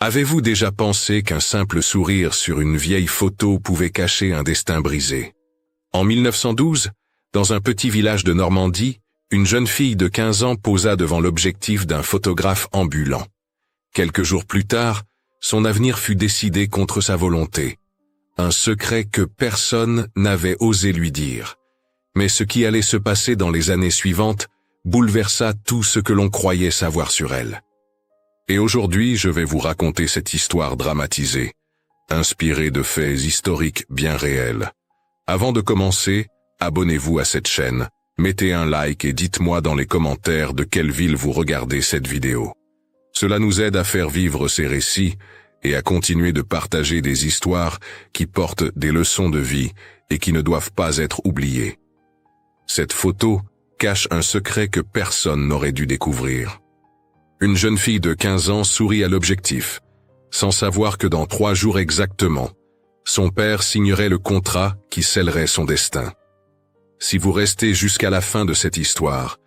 Avez-vous déjà pensé qu'un simple sourire sur une vieille photo pouvait cacher un destin brisé? En 1912, dans un petit village de Normandie, une jeune fille de 15 ans posa devant l'objectif d'un photographe ambulant. Quelques jours plus tard, son avenir fut décidé contre sa volonté. Un secret que personne n'avait osé lui dire. Mais ce qui allait se passer dans les années suivantes bouleversa tout ce que l'on croyait savoir sur elle. Et aujourd'hui, je vais vous raconter cette histoire dramatisée, inspirée de faits historiques bien réels. Avant de commencer, abonnez-vous à cette chaîne, mettez un like et dites-moi dans les commentaires de quelle ville vous regardez cette vidéo. Cela nous aide à faire vivre ces récits et à continuer de partager des histoires qui portent des leçons de vie et qui ne doivent pas être oubliées. Cette photo cache un secret que personne n'aurait dû découvrir. Une jeune fille de 15 ans sourit à l'objectif, sans savoir que dans 3 jours exactement, son père signerait le contrat qui scellerait son destin. Si vous restez jusqu'à la fin de cette histoire,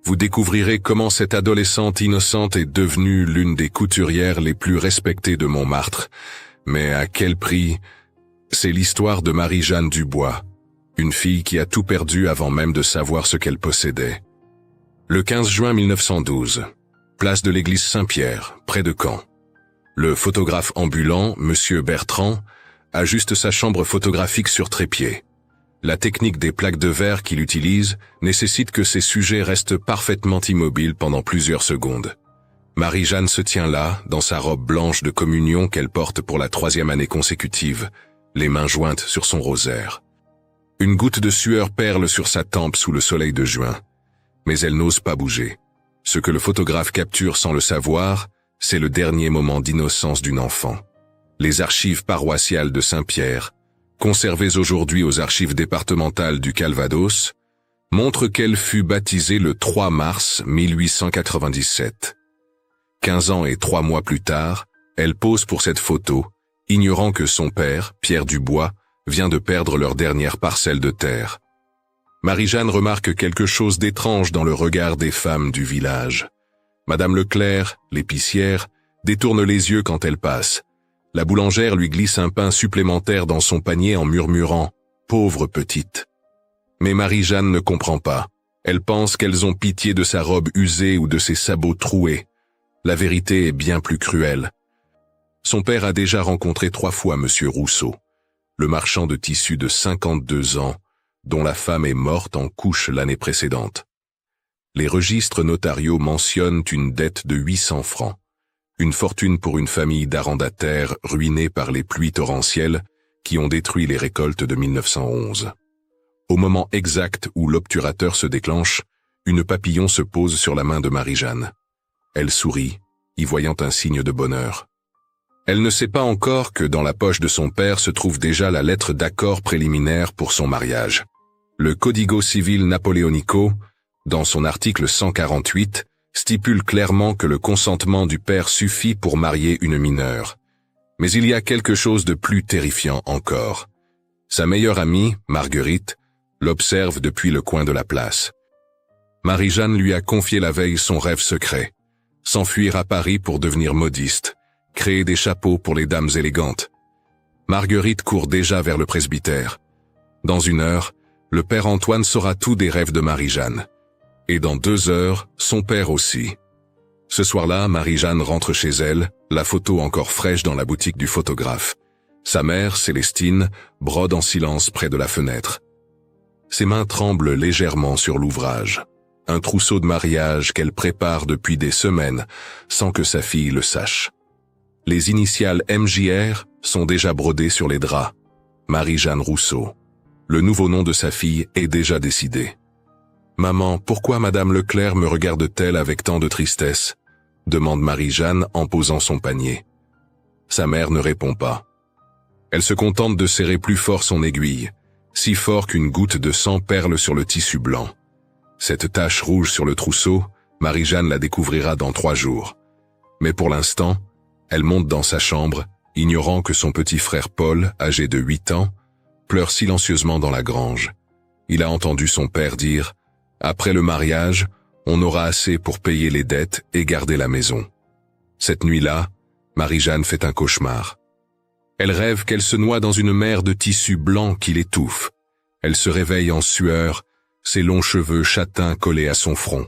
vous découvrirez comment cette adolescente innocente est devenue l'une des couturières les plus respectées de Montmartre. Mais à quel prix? C'est l'histoire de Marie-Jeanne Dubois, une fille qui a tout perdu avant même de savoir ce qu'elle possédait. Le 15 juin 1912, place de l'église Saint-Pierre, près de Caen. Le photographe ambulant, Monsieur Bertrand, ajuste sa chambre photographique sur trépied. La technique des plaques de verre qu'il utilise nécessite que ses sujets restent parfaitement immobiles pendant plusieurs secondes. Marie-Jeanne se tient là, dans sa robe blanche de communion qu'elle porte pour la 3e année consécutive, les mains jointes sur son rosaire. Une goutte de sueur perle sur sa tempe sous le soleil de juin, mais elle n'ose pas bouger. Ce que le photographe capture sans le savoir, c'est le dernier moment d'innocence d'une enfant. Les archives paroissiales de Saint-Pierre, conservées aujourd'hui aux archives départementales du Calvados, montrent qu'elle fut baptisée le 3 mars 1897. 15 ans et 3 mois plus tard, elle pose pour cette photo, ignorant que son père, Pierre Dubois, vient de perdre leur dernière parcelle de terre. Marie-Jeanne remarque quelque chose d'étrange dans le regard des femmes du village. Madame Leclerc, l'épicière, détourne les yeux quand elle passe. La boulangère lui glisse un pain supplémentaire dans son panier en murmurant « Pauvre petite ». Mais Marie-Jeanne ne comprend pas. Elle pense qu'elles ont pitié de sa robe usée ou de ses sabots troués. La vérité est bien plus cruelle. Son père a déjà rencontré 3 fois Monsieur Rousseau, le marchand de tissus de 52 ans, dont la femme est morte en couche l'année précédente. Les registres notariaux mentionnent une dette de 800 francs, une fortune pour une famille d'arrendataires ruinée par les pluies torrentielles qui ont détruit les récoltes de 1911. Au moment exact où l'obturateur se déclenche, une papillon se pose sur la main de Marie-Jeanne. Elle sourit, y voyant un signe de bonheur. Elle ne sait pas encore que dans la poche de son père se trouve déjà la lettre d'accord préliminaire pour son mariage. Le Código Civil Napoleonico, dans son article 148, stipule clairement que le consentement du père suffit pour marier une mineure. Mais il y a quelque chose de plus terrifiant encore. Sa meilleure amie, Marguerite, l'observe depuis le coin de la place. Marie-Jeanne lui a confié la veille son rêve secret, s'enfuir à Paris pour devenir modiste, créer des chapeaux pour les dames élégantes. Marguerite court déjà vers le presbytère. Dans 1 heure, le père Antoine saura tout des rêves de Marie-Jeanne. Et dans 2 heures, son père aussi. Ce soir-là, Marie-Jeanne rentre chez elle, la photo encore fraîche dans la boutique du photographe. Sa mère, Célestine, brode en silence près de la fenêtre. Ses mains tremblent légèrement sur l'ouvrage. Un trousseau de mariage qu'elle prépare depuis des semaines, sans que sa fille le sache. Les initiales MJR sont déjà brodées sur les draps. Marie-Jeanne Rousseau. Le nouveau nom de sa fille est déjà décidé. « Maman, pourquoi Madame Leclerc me regarde-t-elle avec tant de tristesse ?» demande Marie-Jeanne en posant son panier. Sa mère ne répond pas. Elle se contente de serrer plus fort son aiguille, si fort qu'une goutte de sang perle sur le tissu blanc. Cette tache rouge sur le trousseau, Marie-Jeanne la découvrira dans 3 jours. Mais pour l'instant, elle monte dans sa chambre, ignorant que son petit frère Paul, âgé de 8 ans, pleure silencieusement dans la grange. Il a entendu son père dire « Après le mariage, on aura assez pour payer les dettes et garder la maison. » Cette nuit-là, Marie-Jeanne fait un cauchemar. Elle rêve qu'elle se noie dans une mer de tissu blanc qui l'étouffe. Elle se réveille en sueur, ses longs cheveux châtains collés à son front.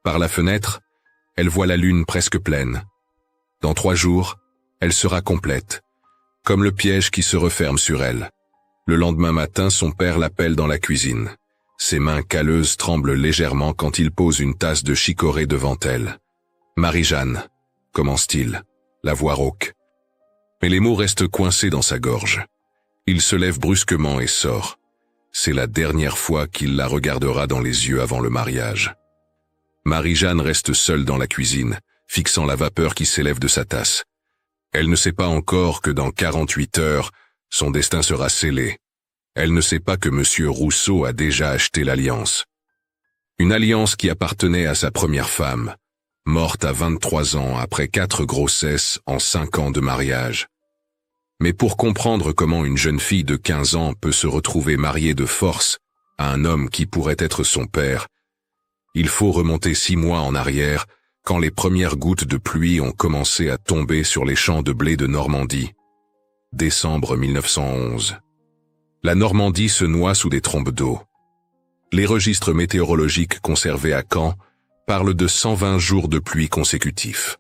Par la fenêtre, elle voit la lune presque pleine. Dans 3 jours, elle sera complète, comme le piège qui se referme sur elle. Le lendemain matin, son père l'appelle dans la cuisine. Ses mains calleuses tremblent légèrement quand il pose une tasse de chicorée devant elle. « Marie-Jeanne », commence-t-il, la voix rauque. Mais les mots restent coincés dans sa gorge. Il se lève brusquement et sort. C'est la dernière fois qu'il la regardera dans les yeux avant le mariage. Marie-Jeanne reste seule dans la cuisine, fixant la vapeur qui s'élève de sa tasse. Elle ne sait pas encore que dans 48 heures, son destin sera scellé. Elle ne sait pas que M. Rousseau a déjà acheté l'alliance. Une alliance qui appartenait à sa première femme, morte à 23 ans après 4 grossesses en 5 ans de mariage. Mais pour comprendre comment une jeune fille de 15 ans peut se retrouver mariée de force à un homme qui pourrait être son père, il faut remonter 6 mois en arrière, quand les premières gouttes de pluie ont commencé à tomber sur les champs de blé de Normandie. Décembre 1911. La Normandie se noie sous des trombes d'eau. Les registres météorologiques conservés à Caen parlent de 120 jours de pluie consécutifs.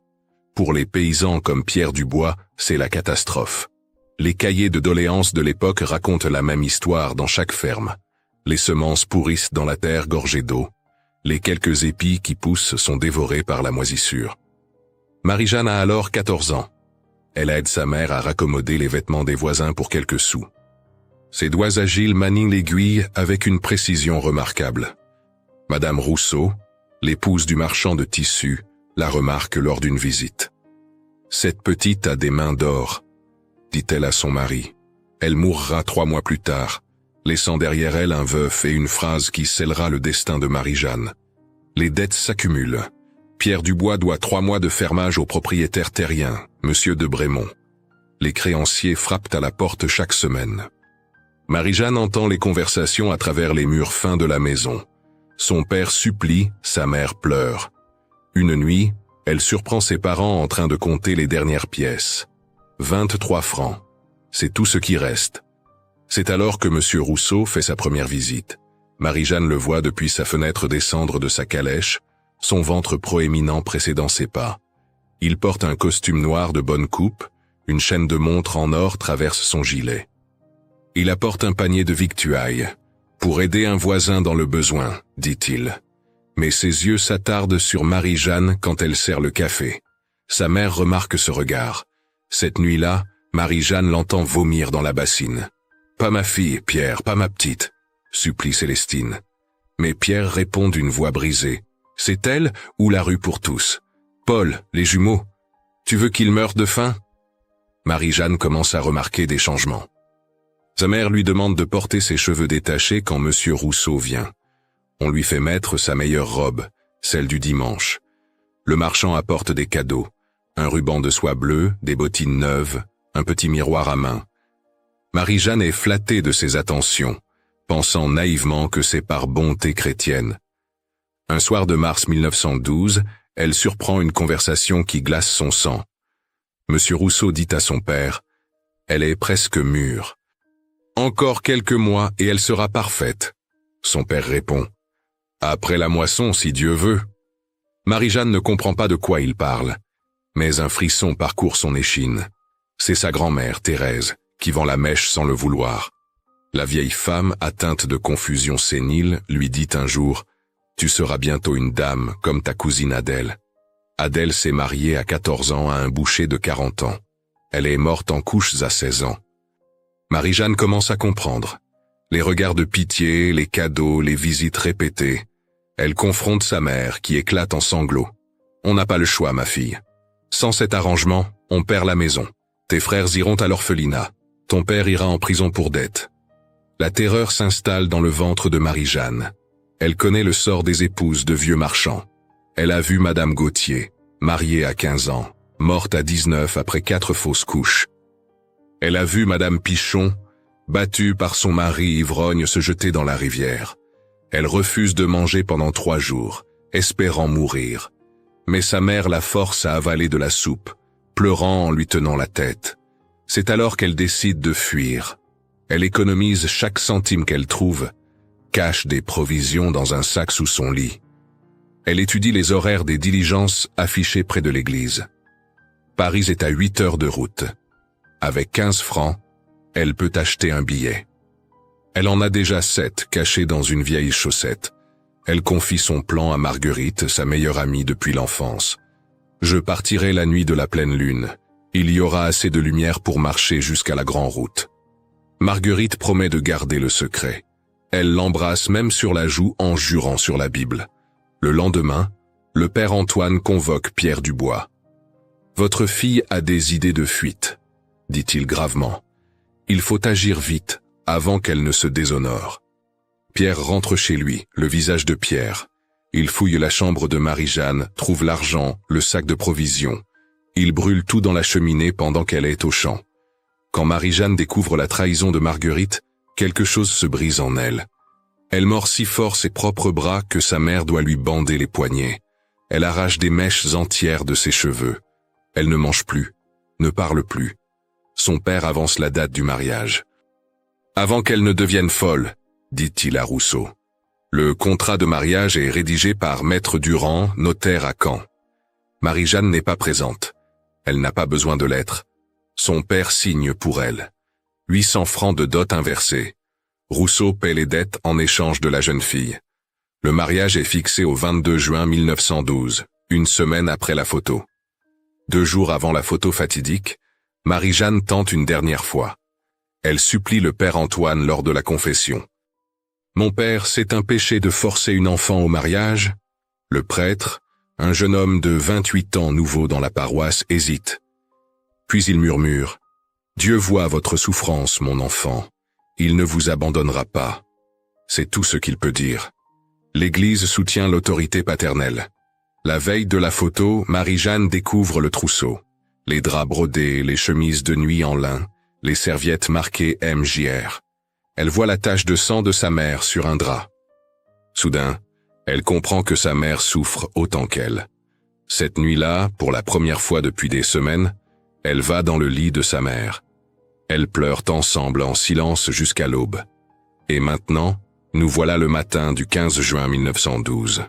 Pour les paysans comme Pierre Dubois, c'est la catastrophe. Les cahiers de doléances de l'époque racontent la même histoire dans chaque ferme. Les semences pourrissent dans la terre gorgée d'eau. Les quelques épis qui poussent sont dévorés par la moisissure. Marie-Jeanne a alors 14 ans. Elle aide sa mère à raccommoder les vêtements des voisins pour quelques sous. Ses doigts agiles manient l'aiguille avec une précision remarquable. Madame Rousseau, l'épouse du marchand de tissus, la remarque lors d'une visite. « Cette petite a des mains d'or », dit-elle à son mari. Elle mourra 3 mois plus tard, laissant derrière elle un veuf et une phrase qui scellera le destin de Marie-Jeanne. Les dettes s'accumulent. Pierre Dubois doit 3 mois de fermage au propriétaire terrien, Monsieur de Brémond. Les créanciers frappent à la porte chaque semaine. Marie-Jeanne entend les conversations à travers les murs fins de la maison. Son père supplie, sa mère pleure. Une nuit, elle surprend ses parents en train de compter les dernières pièces. 23 francs. C'est tout ce qui reste. C'est alors que M. Rousseau fait sa première visite. Marie-Jeanne le voit depuis sa fenêtre descendre de sa calèche, son ventre proéminent précédant ses pas. Il porte un costume noir de bonne coupe, une chaîne de montre en or traverse son gilet. Il apporte un panier de victuailles. « Pour aider un voisin dans le besoin », dit-il. Mais ses yeux s'attardent sur Marie-Jeanne quand elle sert le café. Sa mère remarque ce regard. Cette nuit-là, Marie-Jeanne l'entend vomir dans la bassine. « Pas ma fille, Pierre, pas ma petite », supplie Célestine. Mais Pierre répond d'une voix brisée. « C'est elle ou la rue pour tous ? Paul, les jumeaux, tu veux qu'ils meurent de faim ?» Marie-Jeanne commence à remarquer des changements. Sa mère lui demande de porter ses cheveux détachés quand M. Rousseau vient. On lui fait mettre sa meilleure robe, celle du dimanche. Le marchand apporte des cadeaux, un ruban de soie bleue, des bottines neuves, un petit miroir à main. Marie-Jeanne est flattée de ces attentions, pensant naïvement que c'est par bonté chrétienne. Un soir de mars 1912, elle surprend une conversation qui glace son sang. M. Rousseau dit à son père « Elle est presque mûre. Encore quelques mois et elle sera parfaite. » Son père répond « Après la moisson, si Dieu veut. » Marie-Jeanne ne comprend pas de quoi il parle, mais un frisson parcourt son échine. C'est sa grand-mère, Thérèse, qui vend la mèche sans le vouloir. La vieille femme, atteinte de confusion sénile, lui dit un jour « Tu seras bientôt une dame, comme ta cousine Adèle. » Adèle s'est mariée à 14 ans à un boucher de 40 ans. Elle est morte en couches à 16 ans. Marie-Jeanne commence à comprendre. Les regards de pitié, les cadeaux, les visites répétées. Elle confronte sa mère, qui éclate en sanglots. « On n'a pas le choix, ma fille. Sans cet arrangement, on perd la maison. Tes frères iront à l'orphelinat. Ton père ira en prison pour dette. » La terreur s'installe dans le ventre de Marie-Jeanne. Elle connaît le sort des épouses de vieux marchands. Elle a vu Madame Gauthier, mariée à 15 ans, morte à 19 après 4 fausses couches. Elle a vu Madame Pichon, battue par son mari ivrogne, se jeter dans la rivière. Elle refuse de manger pendant 3 jours, espérant mourir. Mais sa mère la force à avaler de la soupe, pleurant en lui tenant la tête. C'est alors qu'elle décide de fuir. Elle économise chaque centime qu'elle trouve, cache des provisions dans un sac sous son lit. Elle étudie les horaires des diligences affichées près de l'église. Paris est à 8 heures de route. Avec 15 francs, elle peut acheter un billet. Elle en a déjà 7 cachés dans une vieille chaussette. Elle confie son plan à Marguerite, sa meilleure amie depuis l'enfance. Je partirai la nuit de la pleine lune. Il y aura assez de lumière pour marcher jusqu'à la grande route. Marguerite promet de garder le secret. Elle l'embrasse même sur la joue en jurant sur la Bible. Le lendemain, le père Antoine convoque Pierre Dubois. « Votre fille a des idées de fuite, » dit-il gravement. « Il faut agir vite, avant qu'elle ne se déshonore. » Pierre rentre chez lui, le visage de Pierre. Il fouille la chambre de Marie-Jeanne, trouve l'argent, le sac de provisions. Il brûle tout dans la cheminée pendant qu'elle est au champ. Quand Marie-Jeanne découvre la trahison de Marguerite, quelque chose se brise en elle. Elle mord si fort ses propres bras que sa mère doit lui bander les poignets. Elle arrache des mèches entières de ses cheveux. Elle ne mange plus, ne parle plus. Son père avance la date du mariage. « Avant qu'elle ne devienne folle », dit-il à Rousseau. Le contrat de mariage est rédigé par Maître Durand, notaire à Caen. Marie-Jeanne n'est pas présente. Elle n'a pas besoin de lettres. Son père signe pour elle. 800 francs de dot inversée. Rousseau paie les dettes en échange de la jeune fille. Le mariage est fixé au 22 juin 1912, une semaine après la photo. 2 jours avant la photo fatidique, Marie-Jeanne tente une dernière fois. Elle supplie le père Antoine lors de la confession. « Mon père, c'est un péché de forcer une enfant au mariage ?» Le prêtre, un jeune homme de 28 ans nouveau dans la paroisse, hésite. Puis il murmure « Dieu voit votre souffrance, mon enfant. Il ne vous abandonnera pas. » C'est tout ce qu'il peut dire. L'Église soutient l'autorité paternelle. La veille de la photo, Marie-Jeanne découvre le trousseau. Les draps brodés, les chemises de nuit en lin, les serviettes marquées MJR. Elle voit la tache de sang de sa mère sur un drap. Soudain, elle comprend que sa mère souffre autant qu'elle. Cette nuit-là, pour la première fois depuis des semaines, elle va dans le lit de sa mère. Elles pleurent ensemble en silence jusqu'à l'aube. Et maintenant, nous voilà le matin du 15 juin 1912.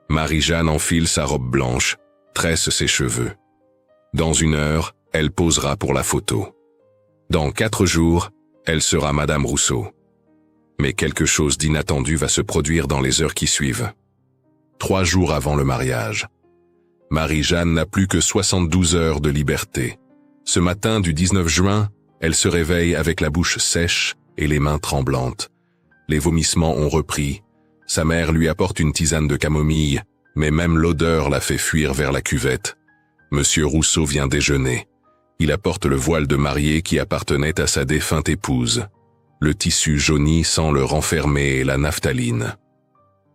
Marie-Jeanne enfile sa robe blanche, tresse ses cheveux. Dans 1 heure, elle posera pour la photo. Dans 4 jours, elle sera Madame Rousseau. Mais quelque chose d'inattendu va se produire dans les heures qui suivent. 3 jours avant le mariage. Marie-Jeanne n'a plus que 72 heures de liberté. Ce matin du 19 juin, elle se réveille avec la bouche sèche et les mains tremblantes. Les vomissements ont repris. Sa mère lui apporte une tisane de camomille, mais même l'odeur la fait fuir vers la cuvette. Monsieur Rousseau vient déjeuner. Il apporte le voile de mariée qui appartenait à sa défunte épouse. Le tissu jauni sent le renfermé et la naphtaline.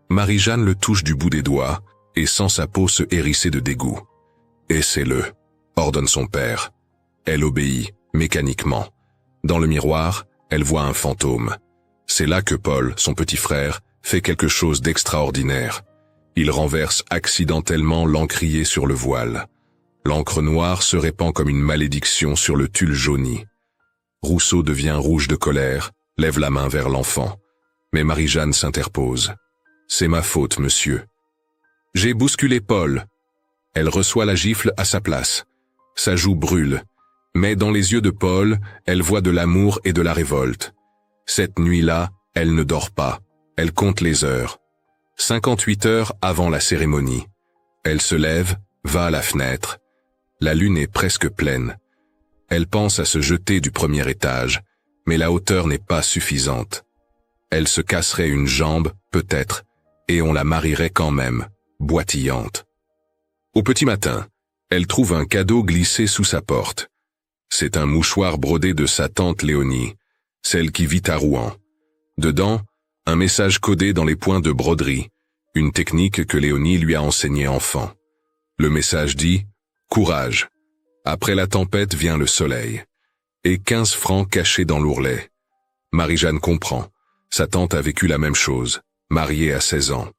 Marie-Jeanne le touche du bout des doigts et sent sa peau se hérisser de dégoût. « Essaie-le », ordonne son père. Elle obéit, mécaniquement. Dans le miroir, elle voit un fantôme. C'est là que Paul, son petit frère, fait quelque chose d'extraordinaire. Il renverse accidentellement l'encrier sur le voile. L'encre noire se répand comme une malédiction sur le tulle jauni. Rousseau devient rouge de colère, lève la main vers l'enfant. Mais Marie-Jeanne s'interpose. « C'est ma faute, monsieur. »« J'ai bousculé Paul. » Elle reçoit la gifle à sa place. Sa joue brûle. Mais dans les yeux de Paul, elle voit de l'amour et de la révolte. Cette nuit-là, elle ne dort pas. Elle compte les heures. 58 heures avant la cérémonie. Elle se lève, va à la fenêtre. La lune est presque pleine. Elle pense à se jeter du premier étage, mais la hauteur n'est pas suffisante. Elle se casserait une jambe, peut-être, et on la marierait quand même, boitillante. Au petit matin, elle trouve un cadeau glissé sous sa porte. C'est un mouchoir brodé de sa tante Léonie, celle qui vit à Rouen. Dedans, un message codé dans les points de broderie, une technique que Léonie lui a enseignée enfant. Le message dit « Courage. Après la tempête vient le soleil. » Et 15 francs cachés dans l'ourlet. Marie-Jeanne comprend. Sa tante a vécu la même chose, mariée à 16 ans.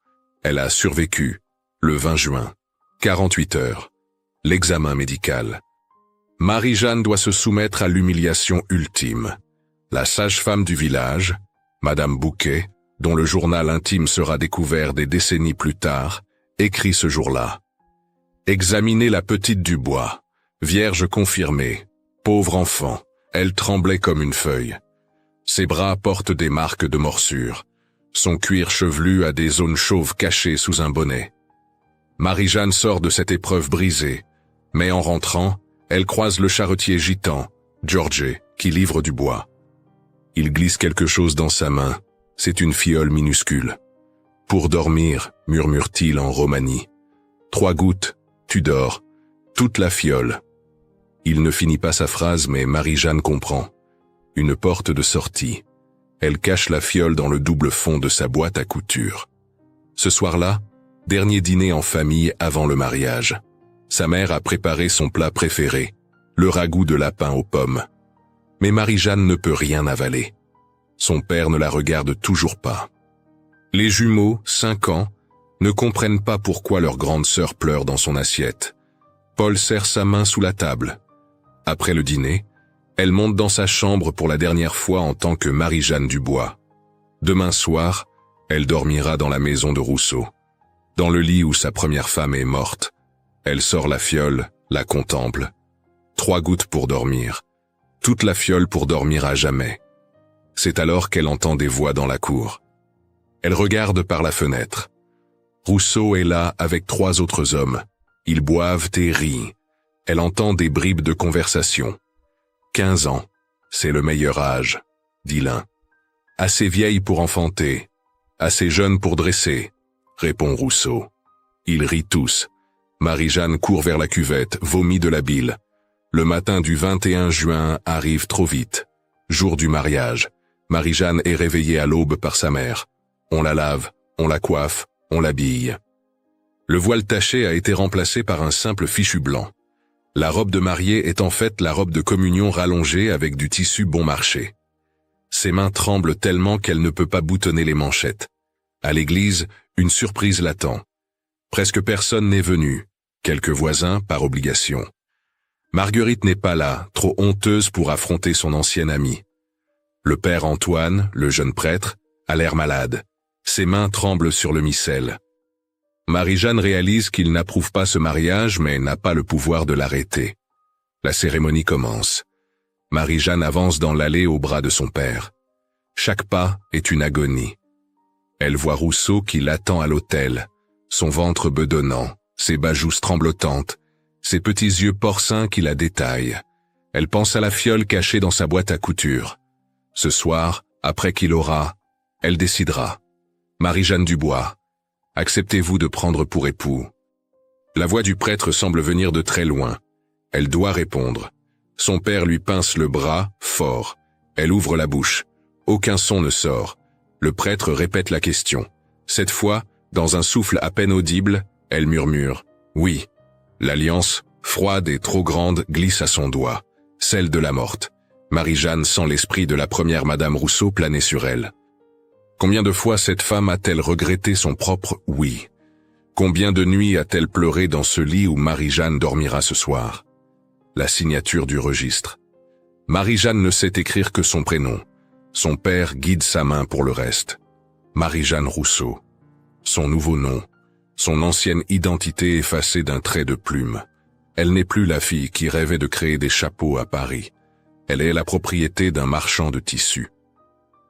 Elle a survécu. Le 20 juin. 48 heures. L'examen médical. Marie-Jeanne doit se soumettre à l'humiliation ultime. La sage-femme du village, Madame Bouquet, dont le journal intime sera découvert des décennies plus tard, écrit ce jour-là. Examinez la petite Dubois, vierge confirmée, pauvre enfant, elle tremblait comme une feuille. Ses bras portent des marques de morsures. Son cuir chevelu a des zones chauves cachées sous un bonnet. Marie-Jeanne sort de cette épreuve brisée, mais en rentrant, elle croise le charretier gitan, Georges, qui livre du bois. Il glisse quelque chose dans sa main, c'est une fiole minuscule. « Pour dormir », murmure-t-il en romani. « 3 gouttes, tu dors, toute la fiole. » Il ne finit pas sa phrase, mais Marie-Jeanne comprend. Une porte de sortie. Elle cache la fiole dans le double fond de sa boîte à couture. Ce soir-là, dernier dîner en famille avant le mariage. Sa mère a préparé son plat préféré, le ragoût de lapin aux pommes. Mais Marie-Jeanne ne peut rien avaler. Son père ne la regarde toujours pas. Les jumeaux, 5 ans, ne comprennent pas pourquoi leur grande sœur pleure dans son assiette. Paul serre sa main sous la table. Après le dîner, elle monte dans sa chambre pour la dernière fois en tant que Marie-Jeanne Dubois. Demain soir, elle dormira dans la maison de Rousseau, dans le lit où sa première femme est morte. Elle sort la fiole, la contemple. 3 gouttes pour dormir. Toute la fiole pour dormir à jamais. C'est alors qu'elle entend des voix dans la cour. Elle regarde par la fenêtre. Rousseau est là avec 3 autres hommes. Ils boivent et rient. Elle entend des bribes de conversation. 15 ans, c'est le meilleur âge, dit l'un. Assez vieille pour enfanter, assez jeune pour dresser, répond Rousseau. Ils rient tous. Marie-Jeanne court vers la cuvette, vomit de la bile. Le matin du 21 juin arrive trop vite. Jour du mariage. Marie-Jeanne est réveillée à l'aube par sa mère. On la lave, on la coiffe, on l'habille. Le voile taché a été remplacé par un simple fichu blanc. La robe de mariée est en fait la robe de communion rallongée avec du tissu bon marché. Ses mains tremblent tellement qu'elle ne peut pas boutonner les manchettes. À l'église, une surprise l'attend. Presque personne n'est venu, quelques voisins par obligation. Marguerite n'est pas là, trop honteuse pour affronter son ancienne amie. Le père Antoine, le jeune prêtre, a l'air malade. Ses mains tremblent sur le missel. Marie-Jeanne réalise qu'il n'approuve pas ce mariage mais n'a pas le pouvoir de l'arrêter. La cérémonie commence. Marie-Jeanne avance dans l'allée au bras de son père. Chaque pas est une agonie. Elle voit Rousseau qui l'attend à l'autel, son ventre bedonnant, ses bajousses tremblotantes, ses petits yeux porcins qui la détaillent. Elle pense à la fiole cachée dans sa boîte à couture. Ce soir, après qu'il aura, elle décidera. Marie-Jeanne Dubois, acceptez-vous de prendre pour époux? La voix du prêtre semble venir de très loin. Elle doit répondre. Son père lui pince le bras, fort. Elle ouvre la bouche. Aucun son ne sort. Le prêtre répète la question. Cette fois, dans un souffle à peine audible, elle murmure « Oui ». L'alliance, froide et trop grande, glisse à son doigt. Celle de la morte. Marie-Jeanne sent l'esprit de la première Madame Rousseau planer sur elle. Combien de fois cette femme a-t-elle regretté son propre « oui » ? Combien de nuits a-t-elle pleuré dans ce lit où Marie-Jeanne dormira ce soir ? La signature du registre. Marie-Jeanne ne sait écrire que son prénom. Son père guide sa main pour le reste. Marie-Jeanne Rousseau. Son nouveau nom. Son ancienne identité effacée d'un trait de plume. Elle n'est plus la fille qui rêvait de créer des chapeaux à Paris. Elle est la propriété d'un marchand de tissus.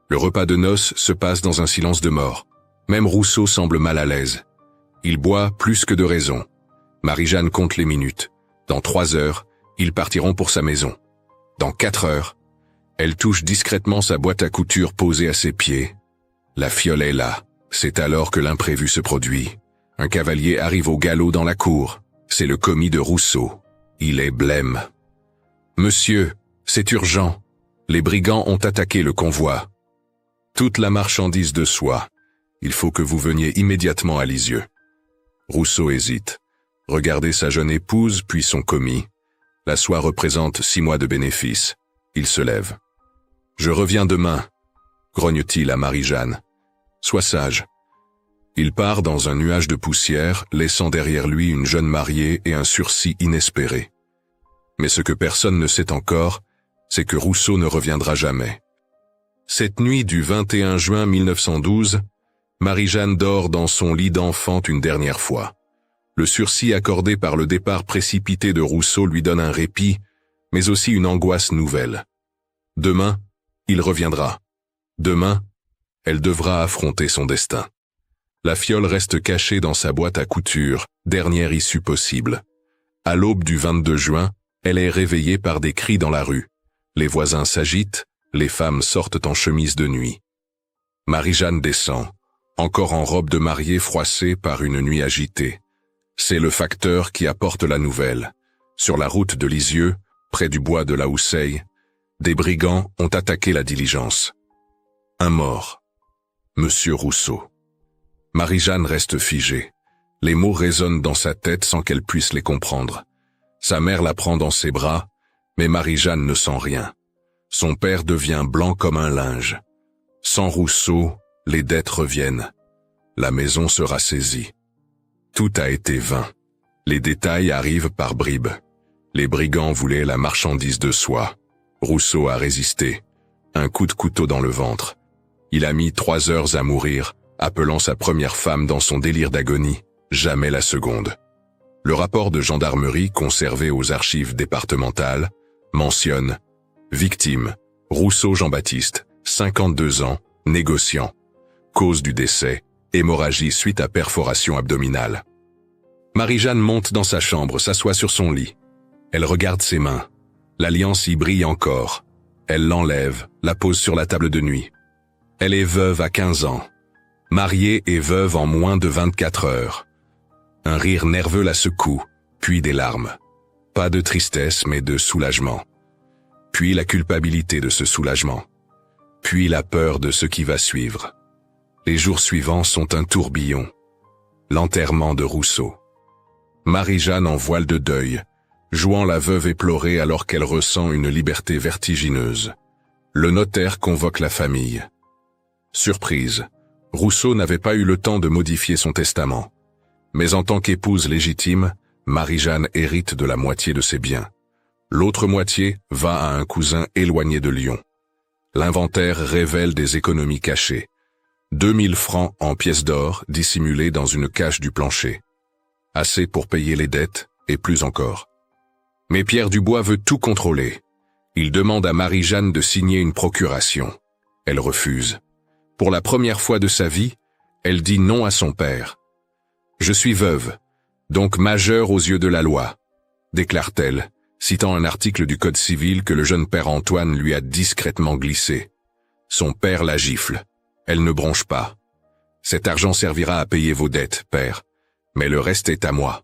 Le repas de noces se passe dans un silence de mort. Même Rousseau semble mal à l'aise. Il boit plus que de raison. Marie-Jeanne compte les minutes. Dans 3 heures, ils partiront pour sa maison. Dans 4 heures, elle touche discrètement sa boîte à couture posée à ses pieds. La fiole est là. C'est alors que l'imprévu se produit. Un cavalier arrive au galop dans la cour. C'est le commis de Rousseau. Il est blême. « Monsieur, c'est urgent. Les brigands ont attaqué le convoi. Toute la marchandise de soie. Il faut que vous veniez immédiatement à Lisieux. » Rousseau hésite. Regardez sa jeune épouse, puis son commis. La soie représente 6 mois de bénéfice. Il se lève. « Je reviens demain, » grogne-t-il à Marie-Jeanne. « Sois sage. » Il part dans un nuage de poussière, laissant derrière lui une jeune mariée et un sursis inespéré. Mais ce que personne ne sait encore, c'est que Rousseau ne reviendra jamais. Cette nuit du 21 juin 1912, Marie-Jeanne dort dans son lit d'enfant une dernière fois. Le sursis accordé par le départ précipité de Rousseau lui donne un répit, mais aussi une angoisse nouvelle. Demain, il reviendra. Demain, elle devra affronter son destin. La fiole reste cachée dans sa boîte à couture, dernière issue possible. À l'aube du 22 juin, elle est réveillée par des cris dans la rue. Les voisins s'agitent, les femmes sortent en chemise de nuit. Marie-Jeanne descend, encore en robe de mariée froissée par une nuit agitée. C'est le facteur qui apporte la nouvelle. Sur la route de Lisieux, près du bois de la Houssaye, des brigands ont attaqué la diligence. Un mort. Monsieur Rousseau. Marie-Jeanne reste figée. Les mots résonnent dans sa tête sans qu'elle puisse les comprendre. Sa mère la prend dans ses bras, mais Marie-Jeanne ne sent rien. Son père devient blanc comme un linge. Sans Rousseau, les dettes reviennent. La maison sera saisie. Tout a été vain. Les détails arrivent par bribes. Les brigands voulaient la marchandise de soie. Rousseau a résisté. Un coup de couteau dans le ventre. Il a mis 3 heures à mourir, appelant sa première femme dans son délire d'agonie, jamais la seconde. Le rapport de gendarmerie conservé aux archives départementales mentionne « Victime, Rousseau Jean-Baptiste, 52 ans, négociant. Cause du décès, hémorragie suite à perforation abdominale. » Marie-Jeanne monte dans sa chambre, s'assoit sur son lit. Elle regarde ses mains. L'alliance y brille encore. Elle l'enlève, la pose sur la table de nuit. Elle est veuve à 15 ans. Mariée et veuve en moins de 24 heures. Un rire nerveux la secoue, puis des larmes. Pas de tristesse, mais de soulagement. Puis la culpabilité de ce soulagement. Puis la peur de ce qui va suivre. Les jours suivants sont un tourbillon. L'enterrement de Rousseau. Marie-Jeanne en voile de deuil, jouant la veuve éplorée alors qu'elle ressent une liberté vertigineuse. Le notaire convoque la famille. Surprise, Rousseau n'avait pas eu le temps de modifier son testament. Mais en tant qu'épouse légitime, Marie-Jeanne hérite de la moitié de ses biens. L'autre moitié va à un cousin éloigné de Lyon. L'inventaire révèle des économies cachées. 2000 francs en pièces d'or dissimulées dans une cache du plancher. Assez pour payer les dettes, et plus encore. Mais Pierre Dubois veut tout contrôler. Il demande à Marie-Jeanne de signer une procuration. Elle refuse. Pour la première fois de sa vie, elle dit non à son père. « Je suis veuve, donc majeure aux yeux de la loi », déclare-t-elle, citant un article du Code civil que le jeune père Antoine lui a discrètement glissé. Son père la gifle. Elle ne bronche pas. « Cet argent servira à payer vos dettes, père, mais le reste est à moi. »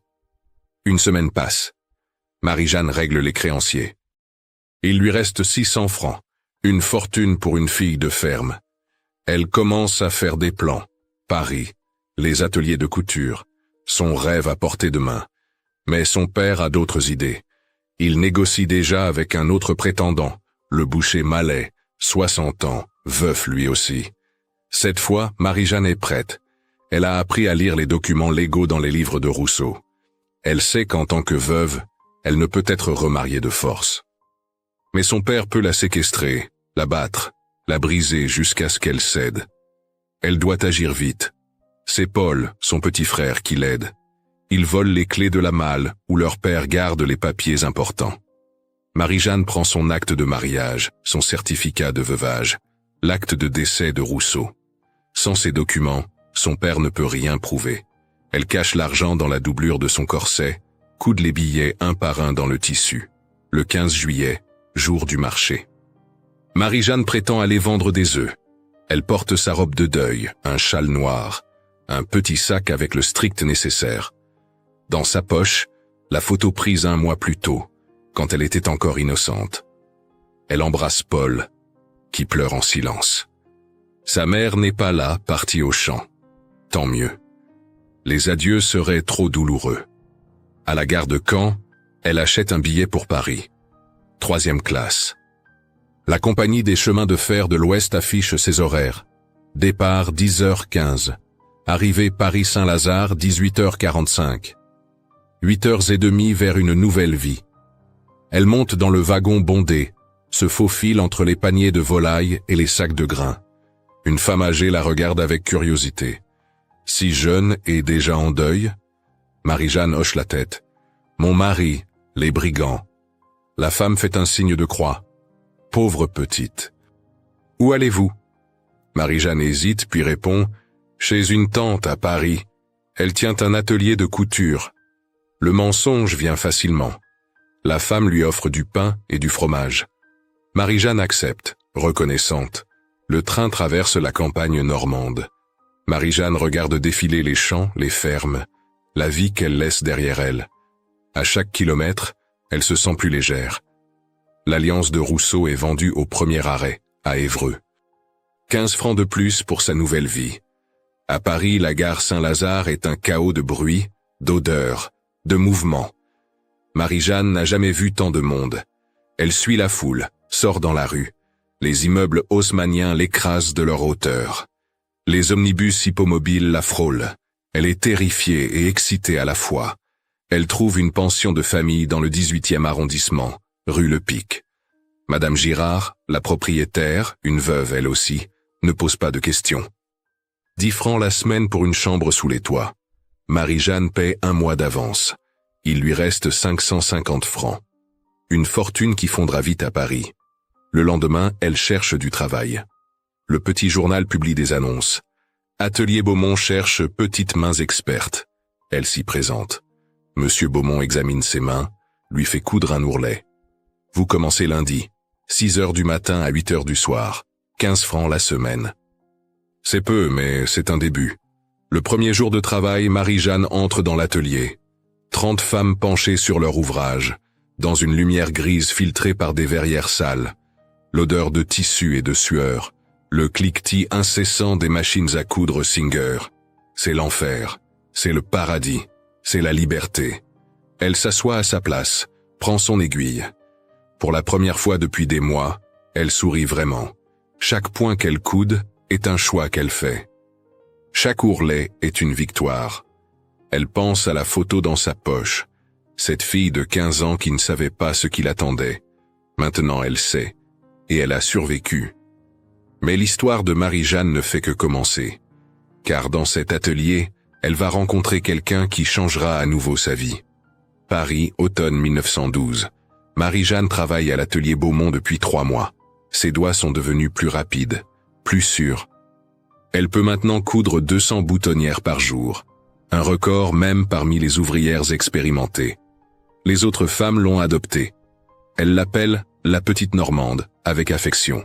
Une semaine passe. Marie-Jeanne règle les créanciers. Il lui reste 600 francs, une fortune pour une fille de ferme. Elle commence à faire des plans. Paris, les ateliers de couture, son rêve à portée de main. Mais son père a d'autres idées. Il négocie déjà avec un autre prétendant, le boucher Mallet, 60 ans, veuf lui aussi. Cette fois, Marie-Jeanne est prête. Elle a appris à lire les documents légaux dans les livres de Rousseau. Elle sait qu'en tant que veuve, elle ne peut être remariée de force. Mais son père peut la séquestrer, la battre, la briser jusqu'à ce qu'elle cède. Elle doit agir vite. C'est Paul, son petit frère, qui l'aide. Il vole les clés de la malle où leur père garde les papiers importants. Marie-Jeanne prend son acte de mariage, son certificat de veuvage, l'acte de décès de Rousseau. Sans ces documents, son père ne peut rien prouver. Elle cache l'argent dans la doublure de son corset, coude les billets un par un dans le tissu. Le 15 juillet, jour du marché. Marie-Jeanne prétend aller vendre des œufs. Elle porte sa robe de deuil, un châle noir, un petit sac avec le strict nécessaire. Dans sa poche, la photo prise un mois plus tôt, quand elle était encore innocente. Elle embrasse Paul, qui pleure en silence. Sa mère n'est pas là, partie au champ. Tant mieux. Les adieux seraient trop douloureux. À la gare de Caen, elle achète un billet pour Paris. 3e classe. La compagnie des chemins de fer de l'Ouest affiche ses horaires. Départ 10h15. Arrivée Paris-Saint-Lazare 18h45. 8h30 vers une nouvelle vie. Elle monte dans le wagon bondé, se faufile entre les paniers de volailles et les sacs de grains. Une femme âgée la regarde avec curiosité. Si jeune et déjà en deuil? Marie-Jeanne hoche la tête. Mon mari, les brigands. La femme fait un signe de croix. Pauvre petite. Où allez-vous? Marie-Jeanne hésite puis répond, chez une tante à Paris. Elle tient un atelier de couture. Le mensonge vient facilement. La femme lui offre du pain et du fromage. Marie-Jeanne accepte, reconnaissante. Le train traverse la campagne normande. Marie-Jeanne regarde défiler les champs, les fermes, la vie qu'elle laisse derrière elle. À chaque kilomètre, elle se sent plus légère. L'Alliance de Rousseau est vendue au premier arrêt, à Évreux. 15 francs de plus pour sa nouvelle vie. À Paris, la gare Saint-Lazare est un chaos de bruit, d'odeurs, de mouvements. Marie-Jeanne n'a jamais vu tant de monde. Elle suit la foule, sort dans la rue. Les immeubles haussmanniens l'écrasent de leur hauteur. Les omnibus hippomobiles la frôlent. Elle est terrifiée et excitée à la fois. Elle trouve une pension de famille dans le 18e arrondissement, rue Le Pic. Madame Girard, la propriétaire, une veuve elle aussi, ne pose pas de questions. 10 francs la semaine pour une chambre sous les toits. Marie-Jeanne paie 1 mois d'avance. Il lui reste 550 francs. Une fortune qui fondra vite à Paris. Le lendemain, elle cherche du travail. Le petit journal publie des annonces. Atelier Beaumont cherche petites mains expertes. Elle s'y présente. Monsieur Beaumont examine ses mains, lui fait coudre un ourlet. Vous commencez lundi, 6 heures du matin à 8 heures du soir, 15 francs la semaine. C'est peu, mais c'est un début. Le premier jour de travail, Marie-Jeanne entre dans l'atelier. 30 femmes penchées sur leur ouvrage, dans une lumière grise filtrée par des verrières sales. L'odeur de tissu et de sueur, le cliquetis incessant des machines à coudre Singer. C'est l'enfer, c'est le paradis, c'est la liberté. Elle s'assoit à sa place, prend son aiguille. Pour la première fois depuis des mois, elle sourit vraiment. Chaque point qu'elle coude est un choix qu'elle fait. Chaque ourlet est une victoire. Elle pense à la photo dans sa poche. Cette fille de 15 ans qui ne savait pas ce qui l'attendait. Maintenant elle sait, et elle a survécu. Mais l'histoire de Marie-Jeanne ne fait que commencer. Car dans cet atelier, elle va rencontrer quelqu'un qui changera à nouveau sa vie. Paris, automne 1912. Marie-Jeanne travaille à l'atelier Beaumont depuis 3 mois. Ses doigts sont devenus plus rapides, plus sûrs. Elle peut maintenant coudre 200 boutonnières par jour. Un record même parmi les ouvrières expérimentées. Les autres femmes l'ont adoptée. Elle l'appelle la petite Normande, avec affection.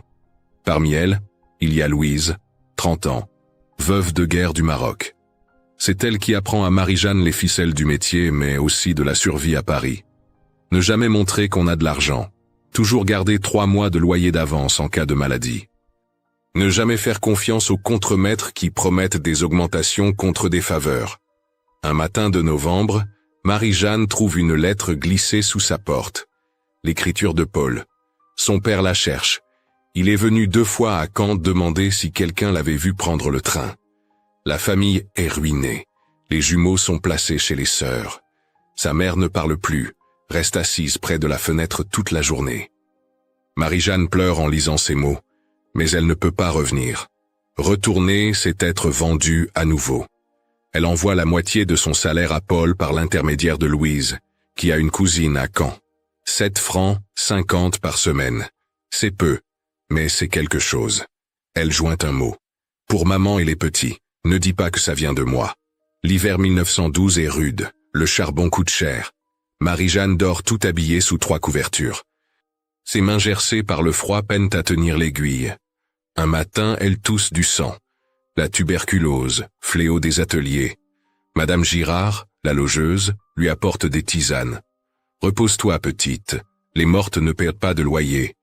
Parmi elles, il y a Louise, 30 ans, veuve de guerre du Maroc. C'est elle qui apprend à Marie-Jeanne les ficelles du métier, mais aussi de la survie à Paris. Ne jamais montrer qu'on a de l'argent. Toujours garder 3 mois de loyer d'avance en cas de maladie. Ne jamais faire confiance aux contremaîtres qui promettent des augmentations contre des faveurs. Un matin de novembre, Marie-Jeanne trouve une lettre glissée sous sa porte. L'écriture de Paul. Son père la cherche. Il est venu 2 fois à Caen demander si quelqu'un l'avait vu prendre le train. La famille est ruinée. Les jumeaux sont placés chez les sœurs. Sa mère ne parle plus, reste assise près de la fenêtre toute la journée. Marie-Jeanne pleure en lisant ces mots, mais elle ne peut pas revenir. Retourner, c'est être vendue à nouveau. Elle envoie la moitié de son salaire à Paul par l'intermédiaire de Louise, qui a une cousine à Caen. 7 francs 50 par semaine. C'est peu, mais c'est quelque chose. Elle joint un mot. Pour maman et les petits, ne dis pas que ça vient de moi. L'hiver 1912 est rude, le charbon coûte cher. Marie-Jeanne dort tout habillée sous 3 couvertures. Ses mains gercées par le froid peinent à tenir l'aiguille. Un matin, elle tousse du sang. La tuberculose, fléau des ateliers. Madame Girard, la logeuse, lui apporte des tisanes. Repose-toi, petite, les mortes ne perdent pas de loyer.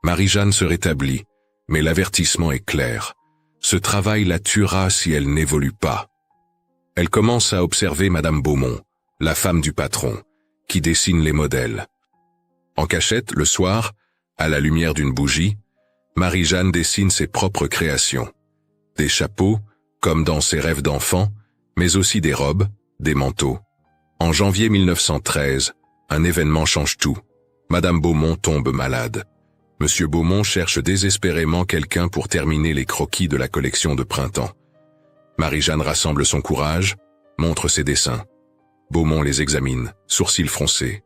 Marie-Jeanne se rétablit, mais l'avertissement est clair. Ce travail la tuera si elle n'évolue pas. Elle commence à observer Madame Beaumont, la femme du patron, qui dessine les modèles. En cachette, le soir, à la lumière d'une bougie, Marie-Jeanne dessine ses propres créations. Des chapeaux, comme dans ses rêves d'enfant, mais aussi des robes, des manteaux. En janvier 1913, un événement change tout. Madame Beaumont tombe malade. Monsieur Beaumont cherche désespérément quelqu'un pour terminer les croquis de la collection de printemps. Marie-Jeanne rassemble son courage, montre ses dessins. Beaumont les examine, sourcils froncés.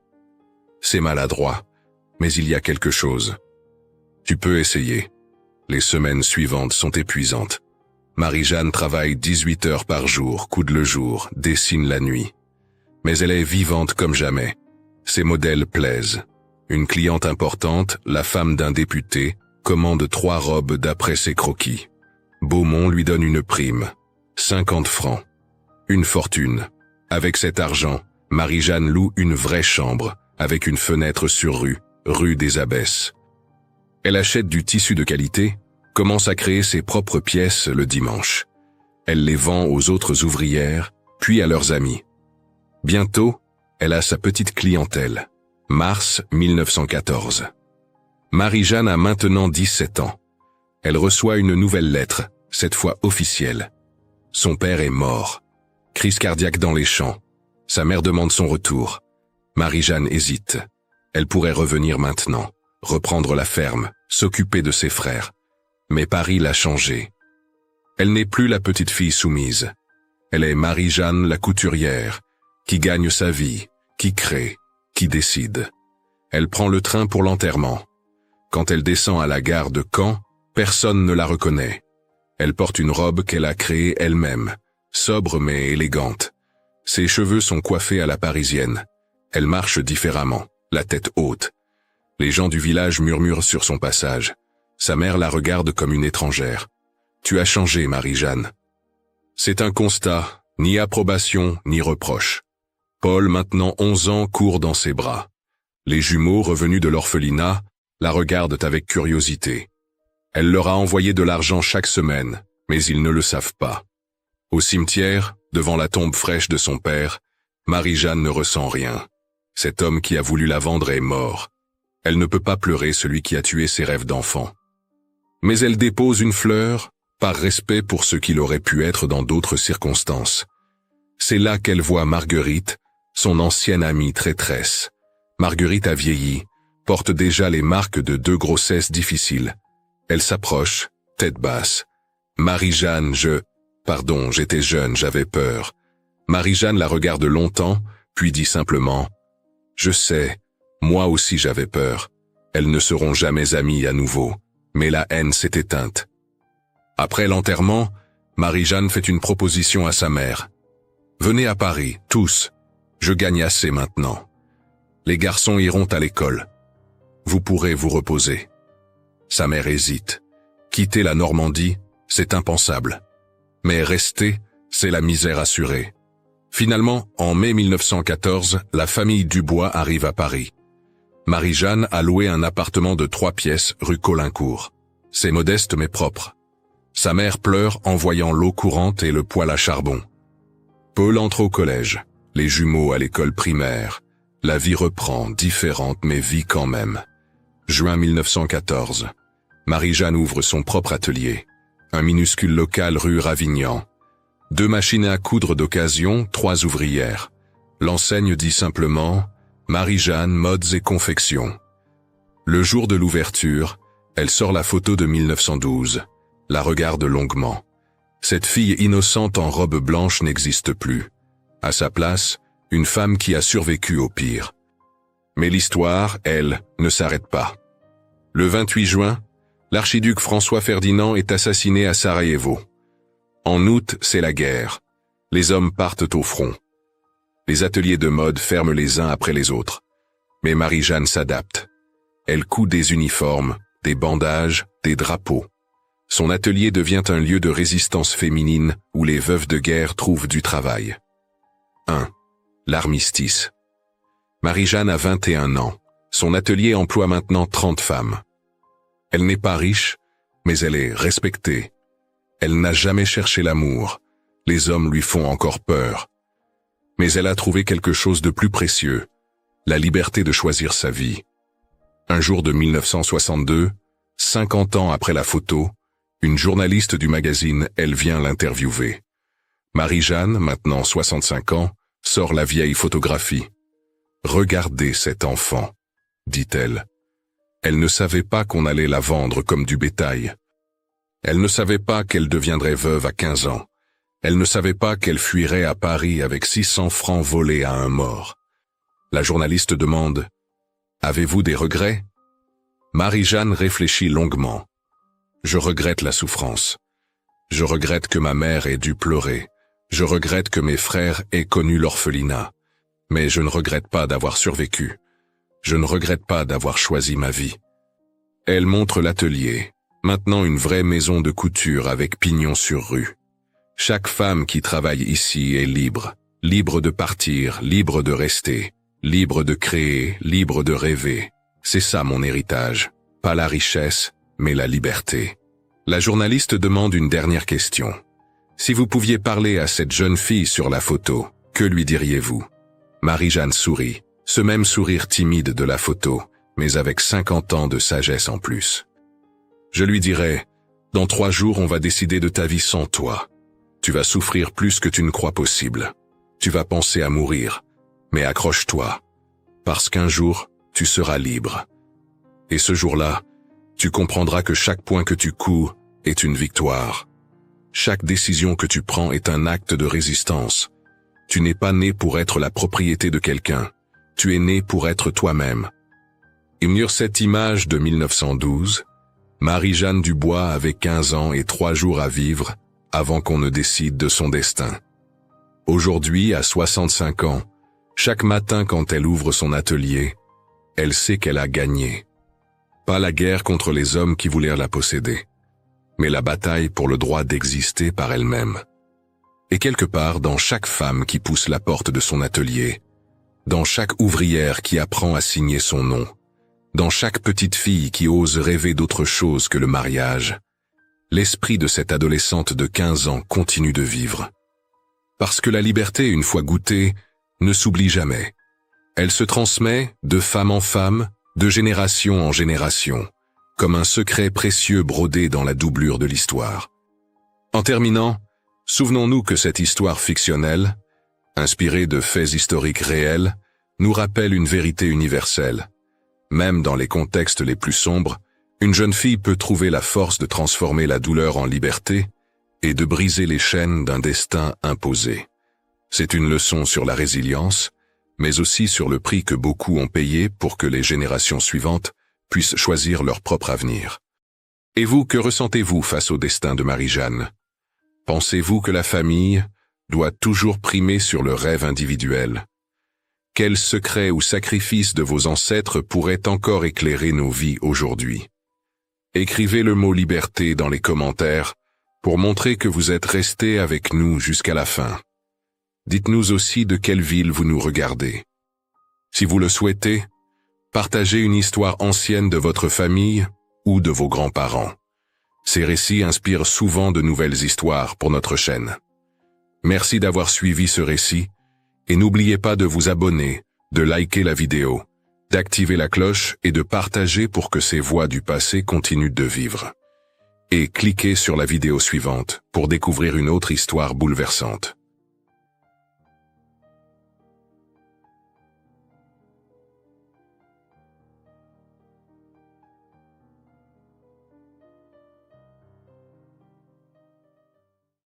C'est maladroit, mais il y a quelque chose. Tu peux essayer. Les semaines suivantes sont épuisantes. Marie-Jeanne travaille 18 heures par jour, coude le jour, dessine la nuit. Mais elle est vivante comme jamais. Ses modèles plaisent. Une cliente importante, la femme d'un député, commande 3 robes d'après ses croquis. Beaumont lui donne une prime. 50 francs. Une fortune. Avec cet argent, Marie-Jeanne loue une vraie chambre, avec une fenêtre sur rue des Abbesses. Elle achète du tissu de qualité, commence à créer ses propres pièces le dimanche. Elle les vend aux autres ouvrières, puis à leurs amis. Bientôt, elle a sa petite clientèle. Mars 1914. Marie-Jeanne a maintenant 17 ans. Elle reçoit une nouvelle lettre, cette fois officielle. Son père est mort. Crise cardiaque dans les champs. Sa mère demande son retour. Marie-Jeanne hésite. Elle pourrait revenir maintenant, reprendre la ferme, s'occuper de ses frères. Mais Paris l'a changée. Elle n'est plus la petite fille soumise. Elle est Marie-Jeanne la couturière, qui gagne sa vie, qui crée, qui décide. Elle prend le train pour l'enterrement. Quand elle descend à la gare de Caen, personne ne la reconnaît. Elle porte une robe qu'elle a créée elle-même, sobre mais élégante. Ses cheveux sont coiffés à la parisienne. Elle marche différemment, la tête haute. Les gens du village murmurent sur son passage. Sa mère la regarde comme une étrangère. « Tu as changé, Marie-Jeanne. » C'est un constat, ni approbation, ni reproche. Paul, maintenant 11 ans, court dans ses bras. Les jumeaux, revenus de l'orphelinat, la regardent avec curiosité. Elle leur a envoyé de l'argent chaque semaine, mais ils ne le savent pas. Au cimetière, devant la tombe fraîche de son père, Marie-Jeanne ne ressent rien. Cet homme qui a voulu la vendre est mort. Elle ne peut pas pleurer celui qui a tué ses rêves d'enfant. Mais elle dépose une fleur, par respect pour ce qu'il aurait pu être dans d'autres circonstances. C'est là qu'elle voit Marguerite, son ancienne amie traîtresse. Marguerite a vieilli, porte déjà les marques de 2 grossesses difficiles. Elle s'approche, tête basse. « Marie-Jeanne, Pardon, j'étais jeune, j'avais peur. » Marie-Jeanne la regarde longtemps, puis dit simplement « Je sais, moi aussi j'avais peur. Elles ne seront jamais amies à nouveau. » Mais la haine s'est éteinte. Après l'enterrement, Marie-Jeanne fait une proposition à sa mère. « Venez à Paris, tous. Je gagne assez maintenant. Les garçons iront à l'école. Vous pourrez vous reposer. » Sa mère hésite. Quitter la Normandie, c'est impensable. Mais rester, c'est la misère assurée. Finalement, en mai 1914, la famille Dubois arrive à Paris. Marie-Jeanne a loué un appartement de 3 pièces rue Caulaincourt. C'est modeste mais propre. Sa mère pleure en voyant l'eau courante et le poêle à charbon. Paul entre au collège, les jumeaux à l'école primaire. La vie reprend, différente mais vit quand même. Juin 1914. Marie-Jeanne ouvre son propre atelier. Un minuscule local rue Ravignan. 2 machines à coudre d'occasion, 3 ouvrières. L'enseigne dit simplement « Marie-Jeanne, modes et confections ». Le jour de l'ouverture, elle sort la photo de 1912, la regarde longuement. Cette fille innocente en robe blanche n'existe plus. À sa place, une femme qui a survécu au pire. Mais l'histoire, elle, ne s'arrête pas. Le 28 juin, l'archiduc François Ferdinand est assassiné à Sarajevo. En août, c'est la guerre. Les hommes partent au front. Les ateliers de mode ferment les uns après les autres. Mais Marie-Jeanne s'adapte. Elle coud des uniformes, des bandages, des drapeaux. Son atelier devient un lieu de résistance féminine où les veuves de guerre trouvent du travail. 1. L'armistice. Marie-Jeanne a 21 ans. Son atelier emploie maintenant 30 femmes. Elle n'est pas riche, mais elle est respectée. Elle n'a jamais cherché l'amour. Les hommes lui font encore peur. Mais elle a trouvé quelque chose de plus précieux, la liberté de choisir sa vie. Un jour de 1962, 50 ans après la photo, une journaliste du magazine Elle vient l'interviewer. Marie-Jeanne, maintenant 65 ans, sort la vieille photographie. Regardez cet enfant. dit-elle. Elle ne savait pas qu'on allait la vendre comme du bétail. Elle ne savait pas qu'elle deviendrait veuve à 15 ans. Elle ne savait pas qu'elle fuirait à Paris avec 600 francs volés à un mort. La journaliste demande « Avez-vous des regrets ?» Marie-Jeanne réfléchit longuement. « Je regrette la souffrance. Je regrette que ma mère ait dû pleurer. Je regrette que mes frères aient connu l'orphelinat. Mais je ne regrette pas d'avoir survécu. Je ne regrette pas d'avoir choisi ma vie. » Elle montre l'atelier, maintenant une vraie maison de couture avec pignon sur rue. Chaque femme qui travaille ici est libre, libre de partir, libre de rester, libre de créer, libre de rêver. C'est ça mon héritage, pas la richesse, mais la liberté. La journaliste demande une dernière question. Si vous pouviez parler à cette jeune fille sur la photo, que lui diriez-vous? Marie-Jeanne sourit, ce même sourire timide de la photo, mais avec 50 ans de sagesse en plus. Je lui dirais, dans 3 jours on va décider de ta vie sans toi. Tu vas souffrir plus que tu ne crois possible. Tu vas penser à mourir, mais accroche-toi, parce qu'un jour, tu seras libre. Et ce jour-là, tu comprendras que chaque point que tu couds est une victoire. Chaque décision que tu prends est un acte de résistance. Tu n'es pas né pour être la propriété de quelqu'un. Tu es né pour être toi-même. Et mûre cette image de 1912, Marie-Jeanne Dubois avait 15 ans et 3 jours à vivre avant qu'on ne décide de son destin. Aujourd'hui, à 65 ans, chaque matin quand elle ouvre son atelier, elle sait qu'elle a gagné. Pas la guerre contre les hommes qui voulaient la posséder, mais la bataille pour le droit d'exister par elle-même. Et quelque part dans chaque femme qui pousse la porte de son atelier, dans chaque ouvrière qui apprend à signer son nom, dans chaque petite fille qui ose rêver d'autre chose que le mariage, l'esprit de cette adolescente de 15 ans continue de vivre. Parce que la liberté, une fois goûtée, ne s'oublie jamais. Elle se transmet de femme en femme, de génération en génération, comme un secret précieux brodé dans la doublure de l'histoire. En terminant, souvenons-nous que cette histoire fictionnelle, inspirée de faits historiques réels, nous rappelle une vérité universelle. Même dans les contextes les plus sombres, une jeune fille peut trouver la force de transformer la douleur en liberté et de briser les chaînes d'un destin imposé. C'est une leçon sur la résilience, mais aussi sur le prix que beaucoup ont payé pour que les générations suivantes puissent choisir leur propre avenir. Et vous, que ressentez-vous face au destin de Marie-Jeanne? Pensez-vous que la famille doit toujours primer sur le rêve individuel? Quel secret ou sacrifice de vos ancêtres pourrait encore éclairer nos vies aujourd'hui? Écrivez le mot liberté dans les commentaires pour montrer que vous êtes restés avec nous jusqu'à la fin. Dites-nous aussi de quelle ville vous nous regardez. Si vous le souhaitez, partagez une histoire ancienne de votre famille ou de vos grands-parents. Ces récits inspirent souvent de nouvelles histoires pour notre chaîne. Merci d'avoir suivi ce récit et n'oubliez pas de vous abonner, de liker la vidéo, d'activer la cloche et de partager pour que ces voix du passé continuent de vivre. Et cliquez sur la vidéo suivante pour découvrir une autre histoire bouleversante.